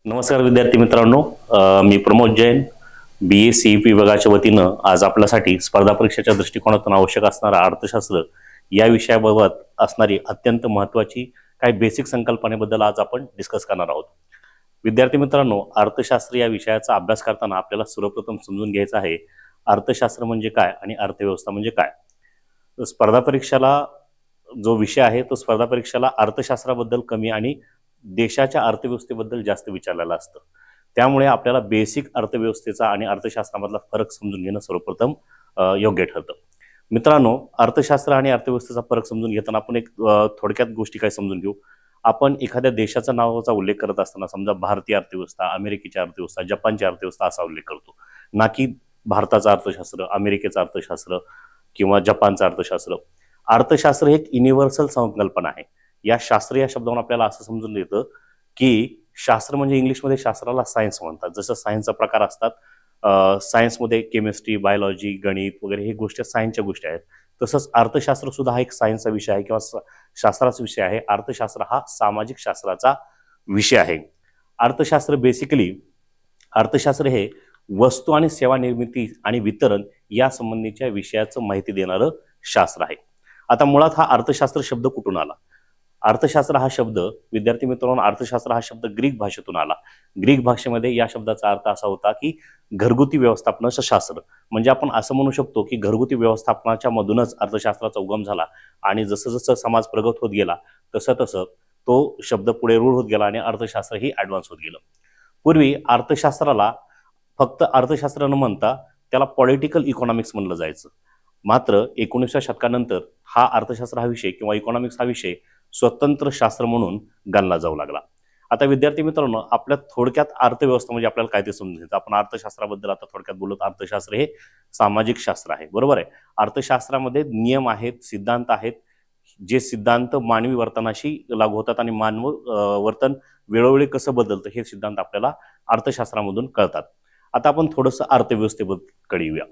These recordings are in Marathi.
नमस्कार विद्यार्थी मित्रांनो, मी प्रमोद जैन BA-CEP विभागाच्या वतीनं आज आपल्यासाठी स्पर्धा परीक्षेच्या दृष्टिकोनातून आवश्यक असणारा अर्थशास्त्र या विषयाबाबत असणारी अत्यंत महत्त्वाची काही बेसिक संकल्पनेबद्दल आज आपण डिस्कस करणार आहोत। विद्यार्थी मित्रांनो, अर्थशास्त्र या विषयाचा अभ्यास करताना आपल्याला सर्वप्रथम समजून घ्यायचं आहे अर्थशास्त्र म्हणजे काय आणि अर्थव्यवस्था म्हणजे काय। स्पर्धा परीक्षेला जो विषय आहे तो स्पर्धा परीक्षेला अर्थशास्त्राबद्दल कमी आणि देशाच्या अर्थव्यवस्थेबद्दल जास्त विचारलेलं असतं। त्यामुळे आपल्याला बेसिक अर्थव्यवस्थेचा आणि अर्थशास्त्रामधला फरक समजून घेणं सर्वप्रथम योग्य ठरतं। मित्रांनो, अर्थशास्त्र आणि अर्थव्यवस्थेचा फरक समजून घेताना आपण एक थोडक्यात गोष्टी काय समजून घेऊ। आपण एखाद्या देशाचा नावाचा उल्लेख करत असताना समजा भारतीय अर्थव्यवस्था, अमेरिकेची अर्थव्यवस्था, जपानची अर्थव्यवस्था असा उल्लेख करतो, ना की भारताचं अर्थशास्त्र, अमेरिकेचं अर्थशास्त्र किंवा जपानचं अर्थशास्त्र। अर्थशास्त्र हे एक युनिव्हर्सल संकल्पना आहे। या शास्त्र या शब्दावरून आपल्याला असं समजून येतं की शास्त्र म्हणजे इंग्लिशमध्ये शास्त्राला सायन्स म्हणतात। जसं सायन्सचा प्रकार असतात, सायन्समध्ये केमिस्ट्री, बायोलॉजी, गणित वगैरे हे गोष्टी सायन्सच्या गोष्टी आहेत, तसंच अर्थशास्त्र सुद्धा हा एक सायन्सचा विषय आहे किंवा शास्त्राचा विषय आहे। अर्थशास्त्र हा सामाजिक शास्त्राचा विषय आहे। अर्थशास्त्र बेसिकली अर्थशास्त्र हे वस्तू आणि सेवा निर्मिती आणि वितरण या संबंधीच्या विषयाचं माहिती देणारं शास्त्र आहे। आता मुळात हा अर्थशास्त्र शब्द कुठून आला? अर्थशास्त्र हा शब्द विद्यार्थी मित्रांनो, अर्थशास्त्र हा शब्द ग्रीक भाषेतून आला। ग्रीक भाषेमध्ये या शब्दाचा अर्थ असा होता की घरगुती व्यवस्थापनाचं शास्त्र। म्हणजे आपण असं म्हणू शकतो की घरगुती व्यवस्थापनाच्या मधूनच अर्थशास्त्राचा उगम झाला आणि जसं जसं समाज प्रगत होत गेला तसं तसं तो शब्द पुढे रूढ होत गेला आणि अर्थशास्त्र ही ॲडव्हान्स होत गेलं। पूर्वी अर्थशास्त्राला फक्त अर्थशास्त्र न म्हणता त्याला पॉलिटिकल इकॉनॉमिक्स म्हणलं जायचं। मात्र 19व्या शतकानंतर हा अर्थशास्त्र हा विषय किंवा इकॉनॉमिक्स हा विषय स्वतंत्र शास्त्र म्हणून गणला जाऊ लागला। आता विद्यार्थी मित्रांनो, आपल्या थोडक्यात अर्थव्यवस्था म्हणजे आपल्याला काय ते समजून घ्यायचं। आपण अर्थशास्त्राबद्दल आता थोडक्यात बोलत, अर्थशास्त्र हे सामाजिक शास्त्र आहे, बरोबर आहे। अर्थशास्त्रामध्ये नियम आहेत, सिद्धांत आहेत, जे सिद्धांत मानवी वर्तनाशी लागू होतात आणि मानव वर्तन वेळोवेळी कसं बदलतं हे सिद्धांत आपल्याला अर्थशास्त्रामधून कळतात। आता आपण थोडंसं अर्थव्यवस्थेबद्दल येऊया।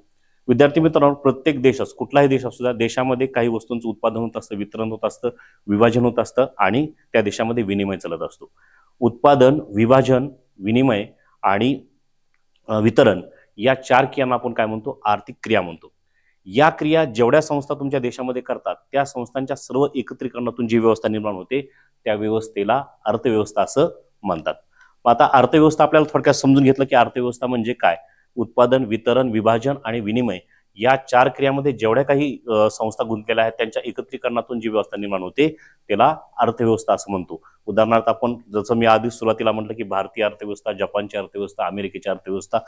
विद्यार्थी मित्रांनो, प्रत्येक देश कुठलाही देश असू द्या, देशामध्ये काही वस्तूंचं उत्पादन होत असतं, वितरण होत असतं, विभाजन होत असतं आणि त्या देशामध्ये विनिमय चालत असतो। उत्पादन, विभाजन, विनिमय आणि वितरण या चार क्रियांना आपण काय म्हणतो? आर्थिक क्रिया म्हणतो। या क्रिया जेवढ्या संस्था तुमच्या देशामध्ये करतात त्या संस्थांच्या सर्व एकत्रीकरणातून जी व्यवस्था निर्माण होते त्या व्यवस्थेला अर्थव्यवस्था असं म्हणतात। आता अर्थव्यवस्था आपल्याला थोडक्यात समजून घेतलं की अर्थव्यवस्था म्हणजे काय। उत्पादन, वितरण, विभाजन आणि विनिमय या चार क्रियामध्ये जेवढ्या काही संस्था गुंतलेल्या आहेत त्यांच्या एकत्रीकरणातून जी व्यवस्था निर्माण होते त्याला अर्थव्यवस्था असं म्हणतो। उदाहरणार्थ आपण जसं मी आधी सुरुवातीला म्हटलं की भारतीय अर्थव्यवस्था, जपानची अर्थव्यवस्था, अमेरिकेची अर्थव्यवस्था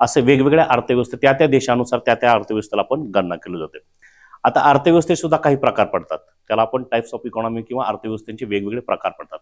असे वेगवेगळ्या अर्थव्यवस्था त्या त्या देशानुसार त्या त्या अर्थव्यवस्थेला आपण गणना केली जाते। आता अर्थव्यवस्थेत सुद्धा काही प्रकार पडतात, त्याला आपण टाइप्स ऑफ इकॉनॉमी किंवा अर्थव्यवस्थेचे वेगवेगळे प्रकार पडतात।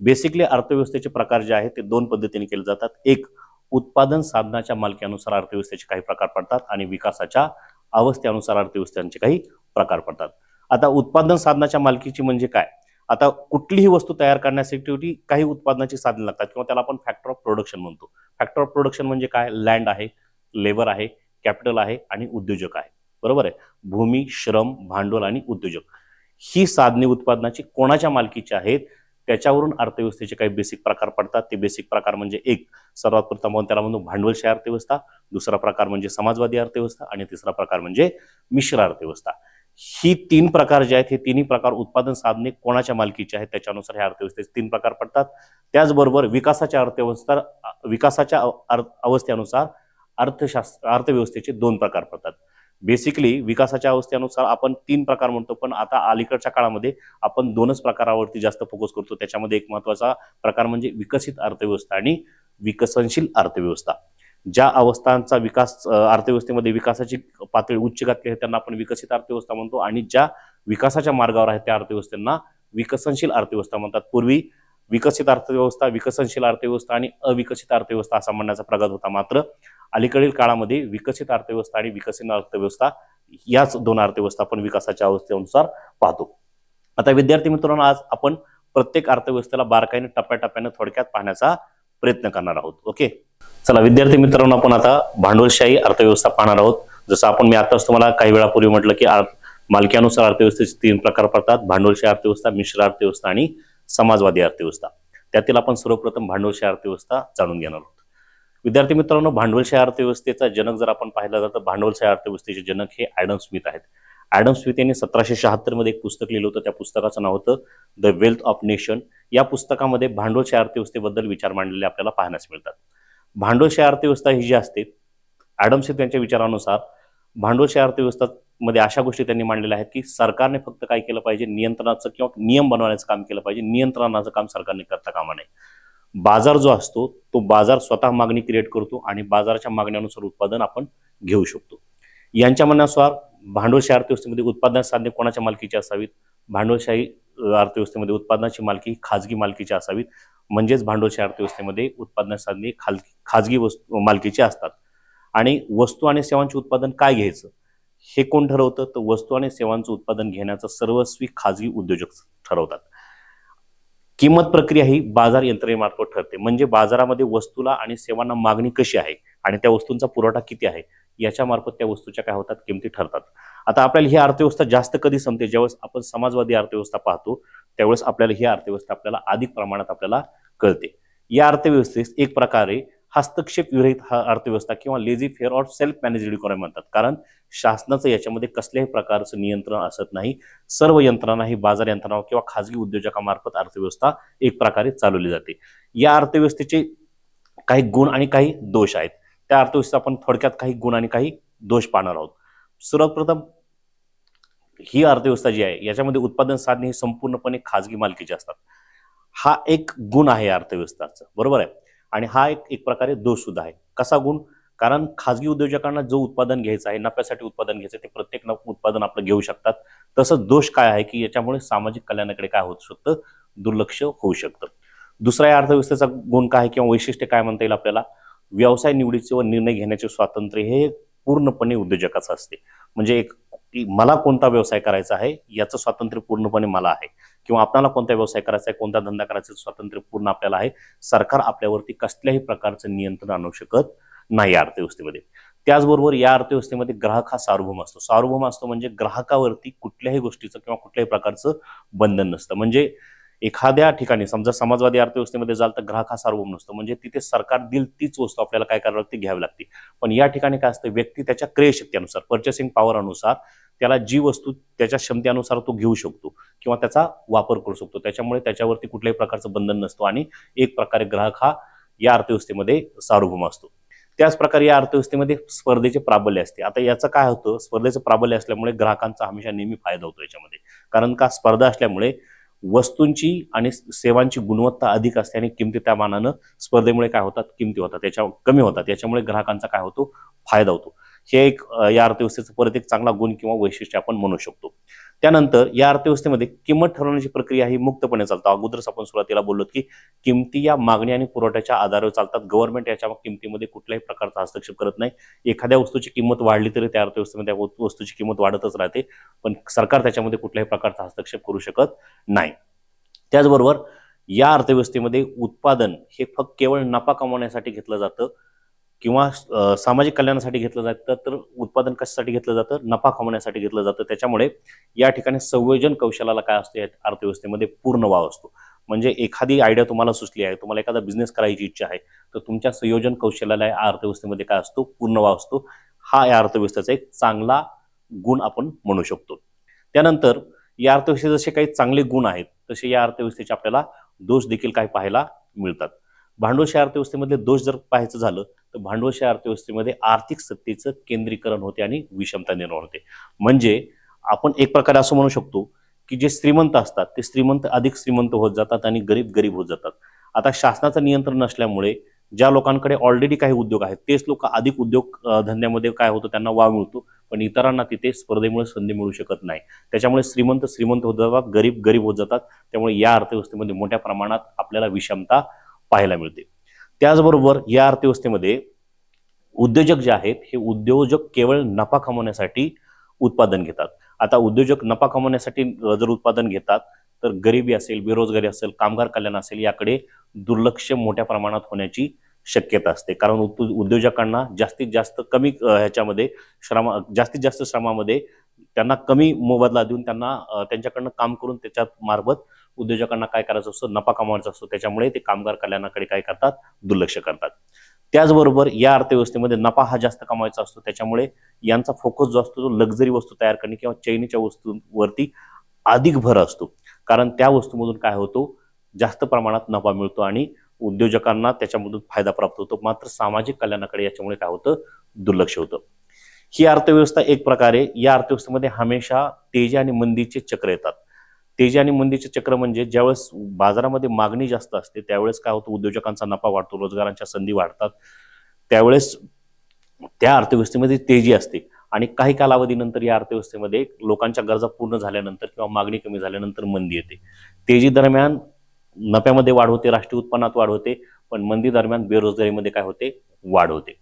बेसिकली अर्थव्यवस्थेचे प्रकार जे आहेत ते दोन पद्धतीने केले जातात। एक, उत्पादन साधनाच्या मालकीनुसार अर्थव्यवस्थेचे काही प्रकार पडतात आणि विकासाच्या अवस्थेनुसार अर्थव्यवस्थेचे काही प्रकार पडतात। आता उत्पादन साधनाच्या मालकीची म्हणजे काय? आता कुठलीही वस्तू तयार करण्यासाठी काही उत्पादनाची साधने लागतात किंवा त्याला आपण फॅक्टर ऑफ प्रोडक्शन म्हणतो। फॅक्टर ऑफ प्रोडक्शन म्हणजे काय? लँड आहे, लेबर आहे, कॅपिटल आहे आणि उद्योजक आहे, बरोबर आहे। भूमी, श्रम, भांडवल आणि उद्योजक ही साधने उत्पादनाची कोणाच्या मालकीची आहेत त्याच्यावरून अर्थव्यवस्थेचे काही बेसिक प्रकार पडतात। ते बेसिक प्रकार म्हणजे एक, सर्वात प्रथम आपण त्याला म्हणतो भांडवलशाही अर्थव्यवस्था, दुसरा प्रकार म्हणजे समाजवादी अर्थव्यवस्था आणि तिसरा प्रकार म्हणजे मिश्र अर्थव्यवस्था। ही तीन प्रकार जे आहेत हे तिन्ही प्रकार उत्पादन साधने कोणाच्या मालकीचे आहेत त्याच्यानुसार ह्या अर्थव्यवस्थेचे तीन प्रकार पडतात। त्याचबरोबर विकासाच्या अवस्थेनुसार अर्थव्यवस्थेचे दोन प्रकार पडतात। बेसिकली विकासाच्या अवस्थेनुसार आपण तीन प्रकार म्हणतो, पण आता अलीकडच्या काळामध्ये आपण दोनच प्रकारावरती जास्त फोकस करतो। त्याच्यामध्ये एक महत्त्वाचा प्रकार म्हणजे विकसित अर्थव्यवस्था आणि विकसनशील अर्थव्यवस्था। ज्या अवस्थांचा विकास अर्थव्यवस्थेमध्ये विकासाची पातळी उच्च गाठली आहे त्यांना आपण विकसित अर्थव्यवस्था म्हणतो आणि ज्या विकासाच्या मार्गावर आहेत त्या अर्थव्यवस्थांना विकसनशील अर्थव्यवस्था म्हणतात। पूर्वी विकसित अर्थव्यवस्था, विकसनशील अर्थव्यवस्था आणि अविकसित अर्थव्यवस्था असा म्हणण्याचा प्रघात होता। मात्र अलीकडील काळामध्ये विकसित अर्थव्यवस्था आणि विकसित अर्थव्यवस्था याच दोन अर्थव्यवस्था आपण विकासाच्या अवस्थेनुसार पाहतो। आता विद्यार्थी मित्रांनो, आज आपण प्रत्येक अर्थव्यवस्थेला बारकाईने टप्प्याटप्प्याने थोडक्यात पाहण्याचा प्रयत्न करणार आहोत। ओके, चला विद्यार्थी मित्रांनो, आपण आता भांडवलशाही अर्थव्यवस्था पाहणार आहोत। जसं आपण मी आताच तुम्हाला काही वेळापूर्वी म्हटलं की मालकीनुसार अर्थव्यवस्थेचे तीन प्रकार पडतात: भांडवलशाही अर्थव्यवस्था, मिश्र अर्थव्यवस्था आणि समाजवादी अर्थव्यवस्था। त्यातील आपण सर्वप्रथम भांडवलशाही अर्थव्यवस्था जाणून घेणार आहोत. विद्यार्थी मित्रांनो, भांडवलशाही अर्थव्यवस्थेचा जनक जर आपण पाहिला तर भांडवलशाही अर्थव्यवस्थेचे जनक हे ॲडम स्मिथ आहेत. ॲडम स्मिथ यांनी 1776 मध्ये एक पुस्तक लिहिलं होतं. त्या पुस्तकाचं नाव होतं द वेल्थ ऑफ नेशन. या पुस्तकामध्ये भांडवलशाही अर्थव्यवस्थेबद्दल विचार मांडलेले आपल्याला पाहण्यास मिळतात. भांडवलशाही अर्थव्यवस्था ही जी असते, ॲडम स्मिथ यांच्या विचारानुसार भांडवलशाही अर्थव्यवस्थेमध्ये अशा गोष्टी त्यांनी मांडलेल्या आहेत की सरकारने फक्त काय केलं पाहिजे, नियंत्रणाचं किंवा नियम बनवण्याचं काम केलं पाहिजे. नियंत्रणाचं काम सरकारने करता कामा नये. बाजार जो असतो तो बाजार स्वतः मागणी क्रिएट करतो आणि बाजाराच्या मागण्यानुसार उत्पादन आपण घेऊ शकतो. यांच्या म्हणण्यानुसार भांडवलशाही अर्थव्यवस्थेमध्ये उत्पादन साधने कोणाच्या मालकीची असावीत? भांडवलशाही अर्थव्यवस्थेमध्ये उत्पादनाची मालकी खाजगी मालकीची असावीत. म्हणजेच भांडवलशाही अर्थव्यवस्थेमध्ये उत्पादन साधने खाजगी मालकीची असतात. आणि वस्तू आणि सेवांचे उत्पादन काय घ्यायचं हे कोण ठरवतं? तर वस्तू आणि सेवांचं उत्पादन घेण्याचं सर्वस्वी खाजगी उद्योजक ठरवतात. किंमत प्रक्रिया ही बाजार यंत्रणेमार्फत ठरते. म्हणजे बाजारामध्ये वस्तूला आणि सेवांना मागणी कशी आहे आणि त्या वस्तूंचा पुरवठा किती आहे याच्या मार्फत त्या वस्तूच्या काय होतात, किमती ठरतात. आता आपल्याला ही अर्थव्यवस्था जास्त कधी संपते? ज्यावेळेस आपण समाजवादी अर्थव्यवस्था पाहतो त्यावेळेस आपल्याला ही अर्थव्यवस्था आपल्याला अधिक प्रमाणात आपल्याला कळते. या अर्थव्यवस्थेस एक प्रकारे हस्तक्षेप विरहित अर्थव्यवस्था किंवा lazy fair or self managed economy म्हणतात. कारण शासनाचं याच्यामध्ये कसल्याही प्रकारचं नियंत्रण असत नाही. सर्व यंत्रणा ही बाजार यंत्रणा किंवा खाजगी उद्योजकामार्फत अर्थव्यवस्था एक प्रकारे चालवली जाते. या अर्थव्यवस्थेचे काही गुण आणि काही दोष आहेत. त्या अर्थव्यवस्थेत आपण थोडक्यात काही गुण आणि काही दोष पाहणार आहोत. सर्वप्रथम ही अर्थव्यवस्था जी आहे याच्यामध्ये उत्पादन साधने ही संपूर्णपणे खाजगी मालकीची असतात. हा एक गुण आहे अर्थव्यवस्थेचा, बरोबर आहे. आणि हा एक प्रकारे दोष सुद्धा आहे. कसा गुण? कारण खाजगी उद्योजकांना जो उत्पादन घ्यायचं आहे, नफ्यासाठी उत्पादन घ्यायचं आहे, ते प्रत्येक उत्पादन आपलं घेऊ शकतात. तसंच दोष काय आहे की याच्यामुळे सामाजिक कल्याणाकडे काय होऊ शकतं, दुर्लक्ष होऊ शकतं. दुसरा या अर्थव्यवस्थेचा गुण काय किंवा वैशिष्ट्य काय म्हणता येईल आपल्याला? व्यवसाय निवडीचे व निर्णय घेण्याचे स्वातंत्र्य हे पूर्णपणे उद्योजकाचं असते. म्हणजे मला कोणता व्यवसाय करायचा आहे याचं स्वातंत्र्य पूर्णपणे मला आहे, किंवा आपल्याला कोणता व्यवसाय करायचा आहे, कोणता धंदा करायचा स्वातंत्र्य पूर्ण आपल्याला आहे. सरकार आपल्यावरती कसल्याही प्रकारचं नियंत्रण आणू शकत नाही या अर्थव्यवस्थेमध्ये. त्याचबरोबर या अर्थव्यवस्थेमध्ये ग्राहक हा सार्वभौम असतो. सार्वभौम असतो म्हणजे ग्राहकावरती कुठल्याही गोष्टीचं किंवा कुठल्याही प्रकारचं बंधन नसतं. म्हणजे एखाद्या ठिकाणी समजा समाजवादी अर्थव्यवस्थेमध्ये जाल तर ग्राहक हा सार्वभौम नसतो. म्हणजे तिथे सरकार देईल तीच वस्तू आपल्याला काय करावी लागते, घ्यावी लागते. पण या ठिकाणी काय असतं, व्यक्ती त्याच्या क्रयशक्तीनुसार, पर्चेसिंग पॉवर अनुसार त्याला जी वस्तू त्याच्या क्षमतेनुसार तो घेऊ शकतो किंवा त्याचा वापर करू शकतो. त्याच्यामुळे त्याच्यावरती कुठल्याही प्रकारचं बंधन नसतो आणि एक प्रकारे ग्राहक हा या अर्थव्यवस्थेमध्ये सार्वभौम असतो. त्याच प्रकारे या अर्थव्यवस्थेमध्ये स्पर्धेचे प्राबल्य असते. आता याचं काय होतं, स्पर्धेचं प्राबल्य असल्यामुळे ग्राहकांचा हमेशा नेहमी फायदा होतो याच्यामध्ये. कारण का, स्पर्धा असल्यामुळे वस्तूंची आणि सेवांची गुणवत्ता अधिक असते आणि किमती त्या मानानं स्पर्धेमुळे काय होतात, किमती होतात, त्याच्या कमी होतात. याच्यामुळे ग्राहकांचा काय होतो, फायदा होतो. हे एक या अर्थव्यवस्थेचं परत एक चांगला गुण किंवा वैशिष्ट्य आपण म्हणू शकतो. त्यानंतर या अर्थव्यवस्थेमध्ये किंमत ठरवण्याची प्रक्रिया ही मुक्तपणे चालते. अगोदरच आपण सुरुवातीला बोललो की किमती या मागणी आणि पुरवठ्याच्या आधारावर चालतात. गव्हर्नमेंट याच्या किमतीमध्ये कुठल्याही प्रकारचा हस्तक्षेप करत नाही. एखाद्या वस्तूची किंमत वाढली तरी त्या अर्थव्यवस्थेमध्ये त्या वस्तूची किंमत वाढतच राहते, पण सरकार त्याच्यामध्ये कुठल्याही प्रकारचा हस्तक्षेप करू शकत नाही. त्याचबरोबर या अर्थव्यवस्थेमध्ये उत्पादन हे फक्त केवळ नफा कमवण्यासाठी घेतलं जातं किंवा सामाजिक कल्याणासाठी घेतलं जातं. तर उत्पादन कशासाठी घेतलं जातं, नफा कमवण्यासाठी घेतलं जातं. त्याच्यामुळे या ठिकाणी संयोजन कौशल्याला काय असते, अर्थव्यवस्थेमध्ये पूर्ण वाव असतो. म्हणजे एखादी आयडिया तुम्हाला सुचली आहे, तुम्हाला एखादा बिझनेस करायची इच्छा आहे, तर तुमच्या संयोजन कौशल्याला या अर्थव्यवस्थेमध्ये काय असतो, पूर्ण वाव असतो. हा या अर्थव्यवस्थेचा एक चांगला गुण आपण म्हणू शकतो. त्यानंतर या अर्थव्यवस्थेचे जसे काही चांगले गुण आहेत तसे या अर्थव्यवस्थेचे आपल्याला दोष देखील काय पाहायला मिळतात. भांडवलशाही अर्थव्यवस्थेमधले दोष जर पाहायचं झालं तर भांडवलशाही अर्थव्यवस्थेमध्ये आर्थिक सत्तेचं केंद्रीकरण होते आणि विषमता निर्माण होते. म्हणजे आपण एक प्रकारे असं म्हणू शकतो की जे श्रीमंत असतात ते श्रीमंत अधिक श्रीमंत होत जातात आणि गरीब गरीब होत जातात. आता शासनाचं नियंत्रण नसल्यामुळे ज्या लोकांकडे ऑलरेडी काही उद्योग आहेत तेच लोक अधिक उद्योग धंद्यामध्ये काय होतं, त्यांना वाव मिळतो, पण इतरांना तिथे स्पर्धेमुळे संधी मिळू शकत नाही. त्याच्यामुळे श्रीमंत श्रीमंत होत जातात, गरीब गरीब होत जातात. त्यामुळे या अर्थव्यवस्थेमध्ये मोठ्या प्रमाणात आपल्याला विषमता पाहायला मिळते. त्याचबरोबर या अर्थव्यवस्थेमध्ये उद्योजक जे आहेत हे उद्योजक केवळ नफा कमवण्यासाठी उत्पादन घेतात. आता उद्योजक नफा कमवण्यासाठी जर उत्पादन घेतात तर गरिबी असेल, बेरोजगारी असेल, कामगार कल्याण असेल याकडे दुर्लक्ष मोठ्या प्रमाणात होण्याची शक्यता असते. कारण उद्योजकांना जास्तीत जास्त कमी ह्याच्यामध्ये जास्तीत जास्त श्रमामध्ये त्यांना कमी मोबदला देऊन त्यांना त्यांच्याकडनं काम करून त्याच्या मार्फत उद्योजकांना काय करायचं असतं, नफा कमवायचा असतो, त्याच्यामुळे ते कामगार कल्याणाकडे काय करतात, दुर्लक्ष करतात. त्याचबरोबर या अर्थव्यवस्थेमध्ये नफा हा जास्त कमवायचा असतो, त्याच्यामुळे यांचा फोकस जो असतो तो लक्झरी वस्तू तयार करणे किंवा चैनीच्या वस्तूंवरती अधिक भर असतो, कारण त्या वस्तूमधून काय होतो, जास्त प्रमाणात नफा मिळतो आणि उद्योजकांना त्याच्यामधून फायदा प्राप्त होतो. मात्र सामाजिक कल्याणाकडे याच्यामुळे काय होतं, दुर्लक्ष होतं. ही अर्थव्यवस्था एक प्रकारे, या अर्थव्यवस्थेमध्ये हमेशा तेजी आणि मंदीचे चक्र येतात. तेजी आणि मंदीचे चक्र म्हणजे ज्यावेळेस बाजारामध्ये मागणी जास्त असते त्यावेळेस काय होतं, उद्योजकांचा नफा वाढतो, रोजगारांच्या संधी वाढतात, त्यावेळेस त्या अर्थव्यवस्थेमध्ये तेजी असते. आणि काही कालावधीनंतर या अर्थव्यवस्थेमध्ये लोकांच्या गरजा पूर्ण झाल्यानंतर किंवा मागणी कमी झाल्यानंतर मंदी येते. तेजी दरम्यान नफ्यामध्ये वाढ होते, राष्ट्रीय उत्पन्नात वाढ होते, पण मंदी दरम्यान बेरोजगारीमध्ये काय होते, वाढ होते.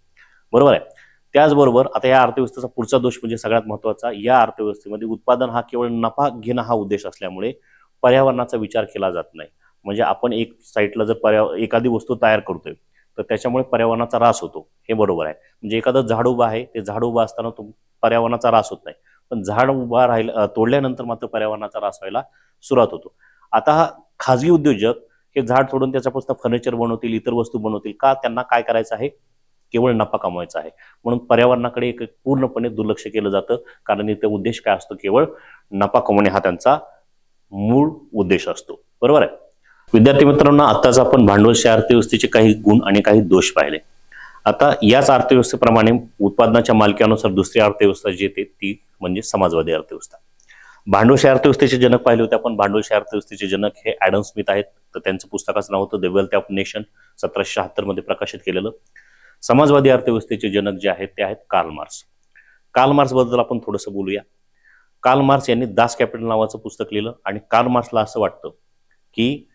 बरोबर आहे. त्याचबरोबर आता या अर्थव्यवस्थेचा पुढचा दोष म्हणजे सगळ्यात महत्त्वाचा, या अर्थव्यवस्थेमध्ये उत्पादन हा केवळ नफा घेणं हा उद्देश असल्यामुळे पर्यावरणाचा विचार केला जात नाही. म्हणजे आपण एक साईडला जर एखादी वस्तू तयार करतोय तर त्याच्यामुळे पर्यावरणाचा ऱ्हास होतो, हे बरोबर आहे. म्हणजे एखादं झाड उभं आहे, ते झाड उभं असताना तो पर्यावरणाचा ऱ्हास होत नाही, पण झाड उभा राहिलं तोडल्यानंतर मात्र पर्यावरणाचा ऱ्हास व्हायला सुरुवात होतो. आता हा खाजगी उद्योजक हे झाड तोडून त्याच्यापासून फर्निचर बनवतील, इतर वस्तू बनवतील का, त्यांना काय करायचं आहे, केवळ नफा कमवायचा आहे. म्हणून पर्यावरणाकडे एक पूर्णपणे दुर्लक्ष केलं जातं, कारण इथे उद्देश काय असतो, केवळ नफा कमवणे हा त्यांचा मूळ उद्देश असतो. बरोबर आहे. विद्यार्थी मित्रांनो, आताच आपण भांडवलशाही अर्थव्यवस्थेचे काही गुण आणि काही दोष पाहिले. आता याच अर्थव्यवस्थेप्रमाणे उत्पादनाच्या मालकीनुसार दुसरी अर्थव्यवस्था जी येते ती म्हणजे समाजवादी अर्थव्यवस्था. भांडवलशाही अर्थव्यवस्थेचे जनक पाहिले होते आपण. भांडवलशाही अर्थव्यवस्थेचे जनक हे ॲडम स्मिथ आहेत. तर त्यांचं पुस्तकाचं नाव होतं द वेल्थ ऑफ नेशन, 1776 मध्ये प्रकाशित केलेलं. समाजवादी अर्थव्यवस्थेचे जनक जे आहेत ते आहेत कार्ल मार्क्स. कार्ल मार्क्स बद्दल आपण थोडंसं बोलूया. कार्ल मार्क्स यांनी दास कॅपिटल नावाचं पुस्तक लिहिलं आणि कार्ल मार्क्सला असं वाटतं की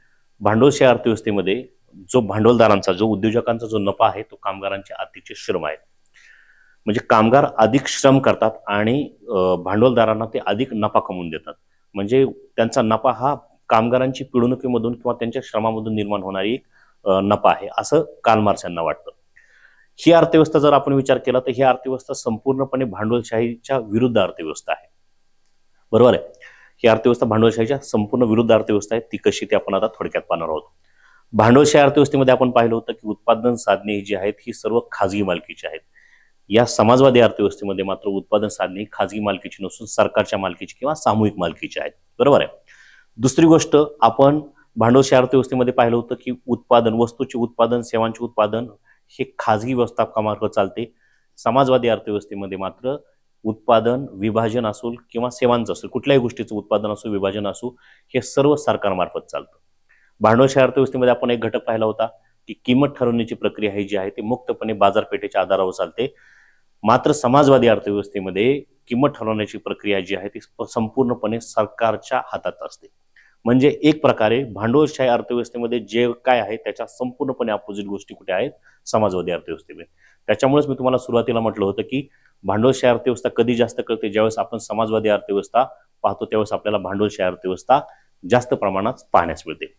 भांडवलशाही अर्थव्यवस्थेमध्ये जो भांडवलदारांचा, जो उद्योजकांचा जो नफा आहे तो कामगारांचे अतिशय श्रम आहे. म्हणजे कामगार अधिक श्रम करतात आणि भांडवलदारांना ते अधिक नफा कमवून देतात. म्हणजे त्यांचा नफा हा कामगारांची पिळवणुकीमधून किंवा त्यांच्या श्रमामधून निर्माण होणारी एक नफा आहे, असं कार्ल मार्क्स यांना वाटतं. ही अर्थव्यवस्था जर आपण विचार केला तर ही अर्थव्यवस्था संपूर्णपणे भांडवलशाहीच्या विरुद्ध अर्थव्यवस्था आहे. बरोबर आहे. ही अर्थव्यवस्था भांडवलशाहीच्या संपूर्ण विरुद्ध अर्थव्यवस्था आहे. ती कशी ते आपण आता थोडक्यात पाहणार आहोत. भांडवलशाही अर्थव्यवस्थेमध्ये आपण पाहिलं होतं की उत्पादन साधने जी आहेत ही सर्व खाजगी मालकीची आहेत. या समाजवादी अर्थव्यवस्थेमध्ये मात्र उत्पादन साधने खाजगी मालकीची नसून सरकारच्या मालकीची किंवा सामूहिक मालकीची आहेत. बरोबर आहे. दुसरी गोष्ट आपण भांडवलशाही अर्थव्यवस्थेमध्ये पाहिलं होतं की उत्पादन, वस्तूचे उत्पादन, सेवांचे उत्पादन हे खाजगी व्यवस्थापकामार्फत चालते. समाजवादी अर्थव्यवस्थेमध्ये मात्र उत्पादन, विभाजन असो किंवा सेवांचं असो, कुठल्याही गोष्टीचं उत्पादन असो, विभाजन असो, हे सर्व सरकारमार्फत चालतं. भांडवलशाही अर्थव्यवस्थेमध्ये आपण एक घटक पाहिला होता की किंमत ठरवण्याची प्रक्रिया ही जी आहे ती मुक्तपणे बाजारपेठेच्या आधारावर चालते. मात्र समाजवादी अर्थव्यवस्थेमध्ये किंमत ठरवण्याची प्रक्रिया जी आहे ती संपूर्णपणे सरकारच्या हातात असते. म्हणजे एक प्रकारे भांडवलशाही अर्थव्यवस्थेमध्ये जे काय आहे त्याच्या संपूर्णपणे अपोजिट गोष्टी कुठे आहेत, समाजवादी अर्थव्यवस्थेमध्ये. त्याच्यामुळेच मी तुम्हाला सुरुवातीला म्हटलं होतं की भांडवलशाही अर्थव्यवस्था कधी जास्त कळते, ज्यावेळेस आपण समाजवादी अर्थव्यवस्था पाहतो त्यावेळेस आपल्याला भांडवलशाही अर्थव्यवस्था जास्त प्रमाणात पाहण्यास मिळते.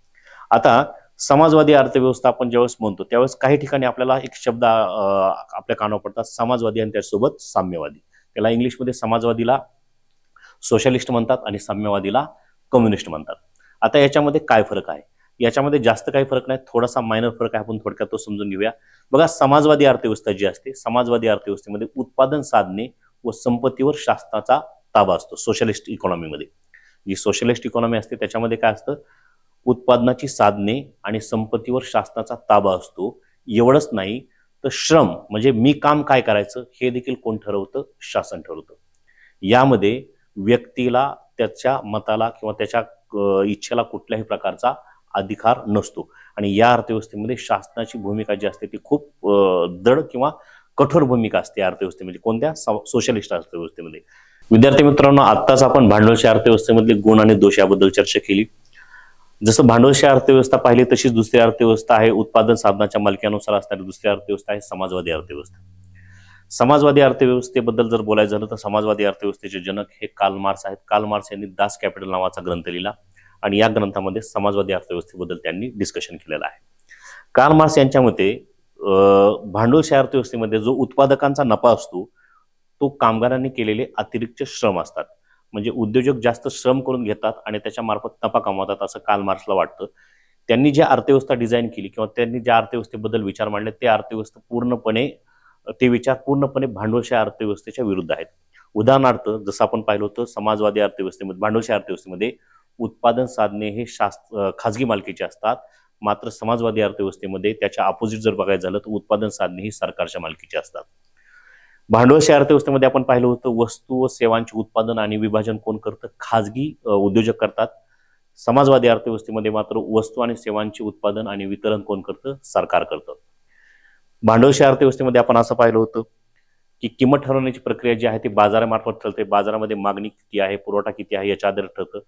आता समाजवादी अर्थव्यवस्था आपण ज्यावेळेस म्हणतो त्यावेळेस काही ठिकाणी आपल्याला एक शब्द आपल्या कानावर पडतात, समाजवादी आणि त्यासोबत साम्यवादी. त्याला इंग्लिशमध्ये समाजवादीला सोशलिस्ट म्हणतात आणि साम्यवादीला कम्युनिस्ट म्हणतात. आता याच्यामध्ये काय फरक आहे? याच्यामध्ये जास्त काही फरक नाही, थोडासा मायनर फरक आहे, आपण थोडक्यात तो समजून घेऊया. बघा, समाजवादी अर्थव्यवस्था जी असते, समाजवादी अर्थव्यवस्थेमध्ये उत्पादन साधने व संपत्तीवर शासनाचा ताबा असतो. सोशलिस्ट इकॉनॉमीमध्ये जी सोशलिस्ट इकॉनॉमी असते त्याच्यामध्ये काय असतं, उत्पादनाची साधने आणि संपत्तीवर शासनाचा ताबा असतो. एवढंच नाही तर श्रम म्हणजे मी काम काय करायचं हे देखील कोण ठरवतं, शासन ठरवतं. यामध्ये व्यक्तीला त्याच्या मताला किंवा त्याच्या इच्छेला कुठल्याही प्रकारचा अधिकार नसतो. आणि या अर्थव्यवस्थेमध्ये शासनाची भूमिका जी असते ती खूप दृढ किंवा कठोर भूमिका असते अर्थव्यवस्थेमध्ये. कोणत्या? सोशलिस्ट अर्थव्यवस्थेमध्ये. विद्यार्थी मित्रांनो, आत्ताच आपण भांडवलशाही अर्थव्यवस्थेमधले गुण आणि दोष याबद्दल चर्चा केली. जसं भांडवलशाही अर्थव्यवस्था पाहिली तशीच दुसरी अर्थव्यवस्था आहे उत्पादन साधनाच्या मालकीनुसार असणारी दुसरी अर्थव्यवस्था आहे समाजवादी अर्थव्यवस्था. समाजवादी अर्थव्यवस्थेबद्दल जर बोलायचं झालं तर समाजवादी अर्थव्यवस्थेचे जनक हे कार्ल मार्क्स आहेत. कार्ल मार्क्स यांनी दास कॅपिटल नावाचा ग्रंथ लिहिला आणि या ग्रंथामध्ये समाजवादी अर्थव्यवस्थेबद्दल त्यांनी डिस्कशन केलेलं आहे. कार्ल मार्क्स यांच्या मते भांडवलशाही अर्थव्यवस्थेमध्ये जो उत्पादकांचा नफा असतो तो कामगारांनी केलेले अतिरिक्त श्रम असतात. म्हणजे उद्योजक जास्त श्रम करून घेतात आणि त्याच्या मार्फत नफा कमवतात असं कार्ल मार्क्सला वाटतं. त्यांनी जी अर्थव्यवस्था डिझाईन केली किंवा त्यांनी ज्या अर्थव्यवस्थेबद्दल विचार मांडले ते अर्थव्यवस्था पूर्णपणे ते विचार पूर्णपणे भांडवलशाही अर्थव्यवस्थेच्या विरुद्ध आहेत. उदाहरणार्थ जसं आपण पाहिलं होतं समाजवादी अर्थव्यवस्थेमध्ये भांडवलशाही अर्थव्यवस्थेमध्ये उत्पादन साधने हे खाजगी मालकीचे असतात, मात्र समाजवादी अर्थव्यवस्थेमध्ये त्याच्या अपोजिट जर बघायचं झालं तर उत्पादन साधने ही सरकारच्या मालकीची असतात. भांडवलशाही अर्थव्यवस्थेमध्ये आपण पाहिलं होतं वस्तू व सेवांचे उत्पादन आणि विभाजन कोण करतं? खाजगी उद्योजक करतात. समाजवादी अर्थव्यवस्थेमध्ये मात्र वस्तू आणि सेवांचे उत्पादन आणि वितरण कोण करतं? सरकार करतं. भांडवलशाही अर्थव्यवस्थेमध्ये आपण असं पाहिलं होतं की किंमत ठरवण्याची प्रक्रिया जी आहे ती बाजारामार्फत ठरते. बाजारामध्ये मागणी किती आहे, पुरवठा किती आहे याच्या आधारे ठरतं.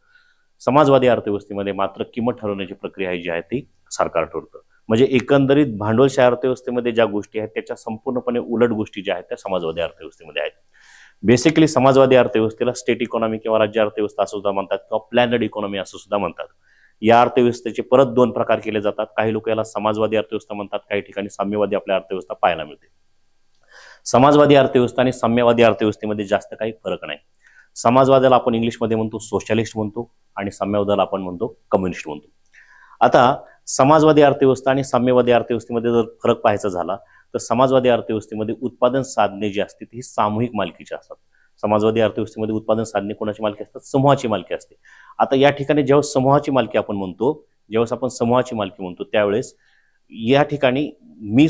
समाजवादी अर्थव्यवस्थेमध्ये मात्र किंमत ठरवण्याची प्रक्रिया जी आहे ती सरकार ठरवतं. म्हणजे एकंदरीत भांडवलशाही अर्थव्यवस्थेमध्ये ज्या गोष्टी आहेत त्याच्या संपूर्णपणे उलट गोष्टी ज्या आहेत त्या समाजवादी अर्थव्यवस्थेमध्ये आहेत. बेसिकली समाजवादी अर्थव्यवस्थेला स्टेट इकॉनॉमी किंवा राज्य अर्थव्यवस्था असं सुद्धा म्हणतात किंवा प्लॅनड इकॉनॉमी असं सुद्धा म्हणतात. या अर्थव्यवस्थेचे परत दोन प्रकार केले जातात. काही लोक याला समाजवादी अर्थव्यवस्था म्हणतात, काही ठिकाणी साम्यवादी आपल्या अर्थव्यवस्था पाहायला मिळते. समाजवादी अर्थव्यवस्था आणि साम्यवादी अर्थव्यवस्थेमध्ये जास्त काही फरक नाही. समाजवादाला आपण इंग्लिशमध्ये म्हणतो सोशलिस्ट म्हणतो आणि साम्यवादाला आपण म्हणतो कम्युनिस्ट म्हणतो. आता समाजवादी अर्थव्यवस्था आणि साम्यवादी अर्थव्यवस्थेमध्ये जर फरक पाहायचा झाला तर समाजवादी अर्थव्यवस्थेमध्ये उत्पादन साधने जी असते ती सामूहिक मालकीची असतात. समाजवादी अर्थव्यवस्थेमध्ये उत्पादन साधने कोणाची मालकी असतात? समूहाची मालकी असते. आता या ठिकाणी जेव्हा समूहाची मालकी आपण म्हणतो, ज्यावेळेस आपण समूहाची मालकी म्हणतो त्यावेळेस या ठिकाणी मी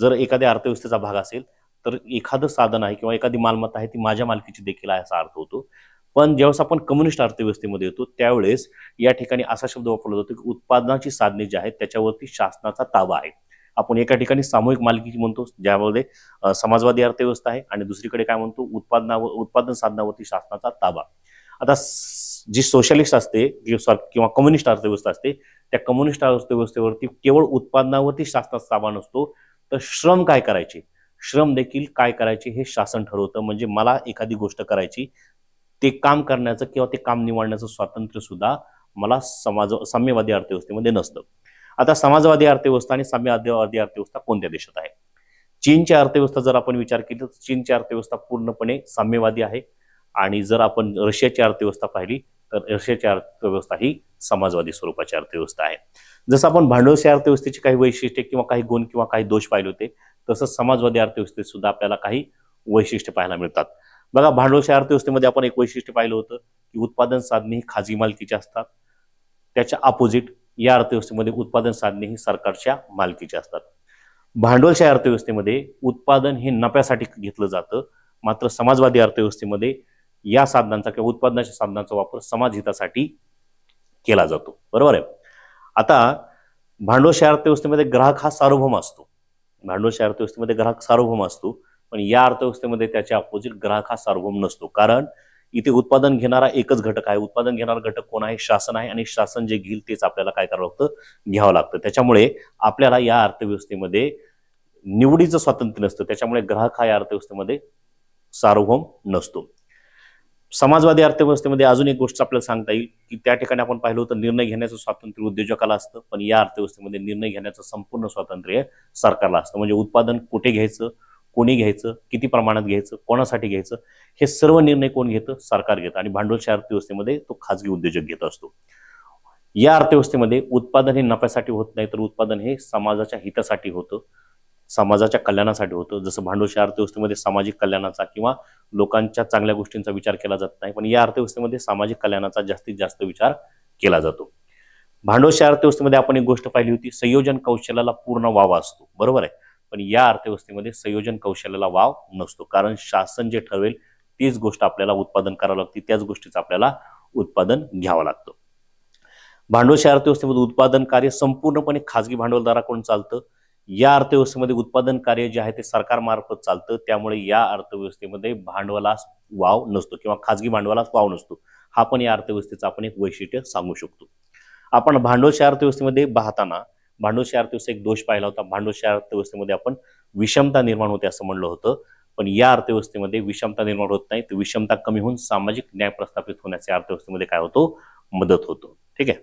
जर एखाद्या अर्थव्यवस्थेचा भाग असेल तर एखादं साधन आहे किंवा एखादी मालमत्ता आहे ती माझ्या मालकीची देखील आहे असा अर्थ होतो. पण ज्यावेळेस आपण कम्युनिस्ट अर्थव्यवस्थेमध्ये येतो त्यावेळेस या ठिकाणी असा शब्द वापरला जातो की उत्पादनाची साधने जी आहेत त्याच्यावरती शासनाचा ताबा आहे. आपण एका ठिकाणी सामूहिक मालकी म्हणतो ज्यामध्ये समाजवादी अर्थव्यवस्था आहे आणि दुसरीकडे काय म्हणतो उत्पादन साधनावरती शासनाचा ताबा. आता जी सोशलिस्ट असते किंवा कम्युनिस्ट अर्थव्यवस्था असते त्या कम्युनिस्ट अर्थव्यवस्थेवरती केवळ उत्पादनावरती शासनाचा ताबा नसतो तर श्रम काय करायचे, श्रम देखील काय करायचे हे शासन ठरवतं. म्हणजे मला एखादी गोष्ट करायची ते काम करण्याचं किंवा ते काम निवडण्याचं स्वातंत्र्य सुद्धा मला साम्यवादी अर्थव्यवस्थेमध्ये नसतं. आता समाजवादी अर्थव्यवस्था आणि साम्यवादी अर्थव्यवस्था कोणत्या देशात आहे? चीनची अर्थव्यवस्था जर आपण विचार केली तर चीनची अर्थव्यवस्था पूर्णपणे साम्यवादी आहे आणि जर आपण रशियाची अर्थव्यवस्था पाहिली तर रशियाची अर्थव्यवस्था ही समाजवादी स्वरूपाची अर्थव्यवस्था आहे. जसं आपण भांडवलशाही अर्थव्यवस्थेची काही वैशिष्ट्ये किंवा काही गुण किंवा काही दोष पाहिले होते तसंच समाजवादी अर्थव्यवस्थेत सुद्धा आपल्याला काही वैशिष्ट्ये पाहायला मिळतात. बघा भांडवलशाही अर्थव्यवस्थेमध्ये आपण एक वैशिष्ट्य पाहिलं होतं की उत्पादन साधने ही खाजगी मालकीची असतात. त्याच्या अपोजिट या अर्थव्यवस्थेमध्ये उत्पादन साधने ही सरकारच्या मालकीची असतात. भांडवलशाही अर्थव्यवस्थेमध्ये उत्पादन हे नफ्यासाठी घेतलं जातं, मात्र समाजवादी अर्थव्यवस्थेमध्ये या साधनांचा किंवा उत्पादनाच्या साधनांचा वापर समाजहितासाठी केला जातो. बरोबर आहे. आता भांडवलशाही अर्थव्यवस्थेमध्ये ग्राहक हा सार्वभौम असतो. भांडवलशाही अर्थव्यवस्थेमध्ये ग्राहक सार्वभौम असतो, पण या अर्थव्यवस्थेमध्ये त्याच्या अपोजिट ग्राहक हा सार्वभौम नसतो. कारण इथे उत्पादन घेणारा एकच घटक आहे. उत्पादन घेणारा घटक कोण आहे? शासन आहे आणि शासन जे घेईल तेच आपल्याला काय करावं लागतं? घ्यावं लागतं. त्याच्यामुळे आपल्याला या अर्थव्यवस्थेमध्ये निवडीचं स्वातंत्र्य नसतं. त्याच्यामुळे ग्राहक हा या अर्थव्यवस्थेमध्ये सार्वभौम नसतो. समाजवादी अर्थव्यवस्थेमध्ये अजून एक गोष्ट आपल्याला सांगता येईल की त्या ठिकाणी आपण पाहिलं होतं निर्णय घेण्याचं स्वातंत्र्य उद्योजकाला असतं, पण या अर्थव्यवस्थेमध्ये निर्णय घेण्याचं संपूर्ण स्वातंत्र्य सरकारला असतं. म्हणजे उत्पादन कुठे घ्यायचं, कोणी घ्यायचं, किती प्रमाणात घ्यायचं, कोणासाठी घ्यायचं हे सर्व निर्णय कोण घेतं? सरकार घेतं. आणि भांडवलशाही अर्थव्यवस्थेमध्ये तो खाजगी उद्योजक घेत असतो. या अर्थव्यवस्थेमध्ये उत्पादन हे नफ्यासाठी होत नाही तर उत्पादन हे समाजाच्या हितासाठी होतं, समाजाच्या कल्याणासाठी होतं. जसं भांडवलशाही अर्थव्यवस्थेमध्ये सामाजिक कल्याणाचा किंवा लोकांच्या चांगल्या गोष्टींचा विचार केला जात नाही, पण या अर्थव्यवस्थेमध्ये सामाजिक कल्याणाचा जास्तीत जास्त विचार केला जातो. भांडवलशाही अर्थव्यवस्थेमध्ये आपण एक गोष्ट पाहिली होती, संयोजन कौशल्याला पूर्ण वाव असतो. बरोबर आहे. पण या अर्थव्यवस्थेमध्ये संयोजन कौशल्याला वाव नसतो, कारण शासन जे ठरवेल तीच गोष्ट आपल्याला उत्पादन करावं लागते, त्याच गोष्टीचं आपल्याला उत्पादन घ्यावं लागतं. भांडवलशाही अर्थव्यवस्थेमध्ये उत्पादन कार्य संपूर्णपणे खाजगी भांडवलदाराकडून चालतं. या अर्थव्यवस्थेमध्ये उत्पादन कार्य जे आहे ते सरकारमार्फत चालतं. त्यामुळे या अर्थव्यवस्थेमध्ये भांडवलास वाव नसतो किंवा खाजगी भांडवलास वाव नसतो. हा पण या अर्थव्यवस्थेचं आपण एक वैशिष्ट्य सांगू शकतो. आपण भांडवलशाही अर्थव्यवस्थेमध्ये पाहताना भांडवलशाही अर्थव्यवस्था एक दोष पाहिला होता. भांडवलशाही अर्थव्यवस्थेमध्ये आपण विषमता निर्माण होते असं म्हणलं होतं, पण या अर्थव्यवस्थेमध्ये विषमता निर्माण होत नाही, तर विषमता कमी होऊन सामाजिक न्याय प्रस्थापित होण्याच्या अर्थव्यवस्थेमध्ये काय होतो? मदत होतो. ठीक आहे.